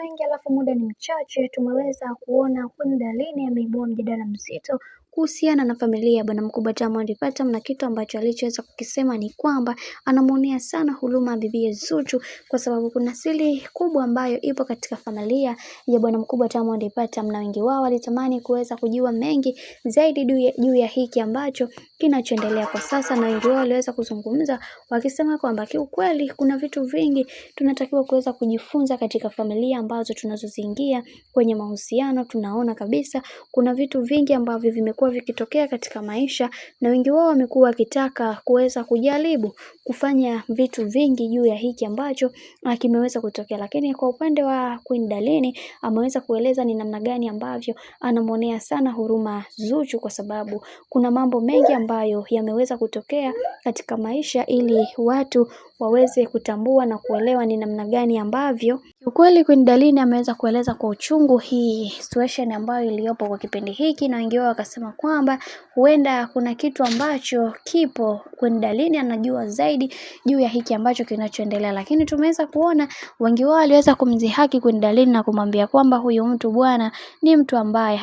mengi alafu muda ni mchache, tumeweza kuona Queen Darleen ameibua mjadala mzito kuhusiana na familia ya bwana mkubwa Diamond Platnumz, na kitu ambacho alichoweza kukisema ni kwamba anamuonea sana huruma bibi Zuchu, kwa sababu kuna siri kubwa ambayo ipo katika familia ya bwana mkubwa Diamond Platnumz, na wengi wao walitamani kuweza kujua mengi zaidi juu ya hiki ambacho kinachoendelea kwa sasa, na wengi wao waliweza kuzungumza wakisema kwamba kiukweli kuna vitu vingi tunatakiwa kuweza kujifunza katika familia ambazo tunazoziingia kwenye mahusiano. Tunaona kabisa kuna vitu vingi ambavyo vimekuwa vikitokea katika maisha, na wengi wao wamekuwa wakitaka kuweza kujaribu kufanya vitu vingi juu ya hiki ambacho kimeweza kutokea. Lakini kwa upande wa Queen Darleen ameweza kueleza ni namna gani ambavyo anamuonea sana huruma Zuchu, kwa sababu kuna mambo mengi ambayo yameweza kutokea katika maisha, ili watu waweze kutambua na kuelewa ni namna gani ambavyo ukweli Queen Darleen ameweza kueleza kwa uchungu hii situation ambayo iliyopo kwa kipindi hiki, na wengi wao wakasema kwamba huenda kuna kitu ambacho kipo, Queen Darleen anajua zaidi juu ya hiki ambacho kinachoendelea. Lakini tumeweza kuona wengi wao waliweza kumdhihaki Queen Darleen na kumwambia kwamba huyu mtu bwana ni mtu ambaye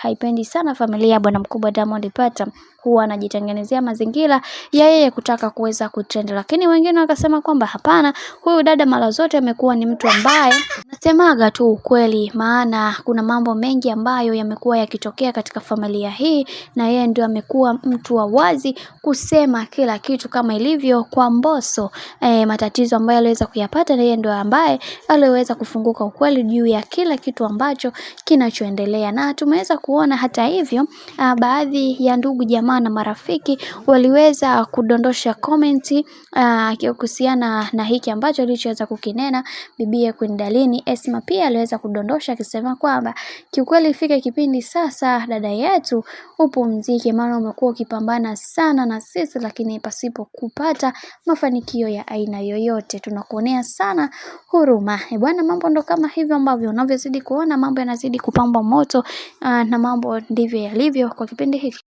haipendi sana familia ya bwana mkubwa Diamond Platnumz, huwa anajitengenezea mazingira ya yeye kutaka kuweza kutrend. Lakini wengine wakasema kwamba hapana, huyu dada mara zote amekuwa ni mtu ambaye anasemaga tu ukweli, maana kuna mambo mengi ambayo yamekuwa yakitokea katika familia hii, na yeye ndio amekuwa mtu wa wazi kusema kila kitu, kama ilivyo kwa Mbosso matatizo ambayo aliweza kuyapata, na yeye ndio ambaye aliweza kufunguka ukweli juu ya kila kitu ambacho kinachoendelea. Na tumeweza kuona hata hivyo baadhi ya ndugu jamaa na marafiki waliweza kudondosha comment kuhusiana na hiki ambacho alichoweza kukinena bibi Queen Darleen. Esma pia aliweza kudondosha akisema kwamba kiukweli ifike kipindi sasa dada yetu upumzike, maana umekuwa ukipambana sana na sisi lakini pasipo kupata mafanikio ya aina yoyote, tunakuonea sana huruma. Bwana, mambo ndo kama hivyo ambavyo unavyozidi kuona mambo yanazidi kupamba moto, na mambo ndivyo yalivyo kwa kipindi hiki.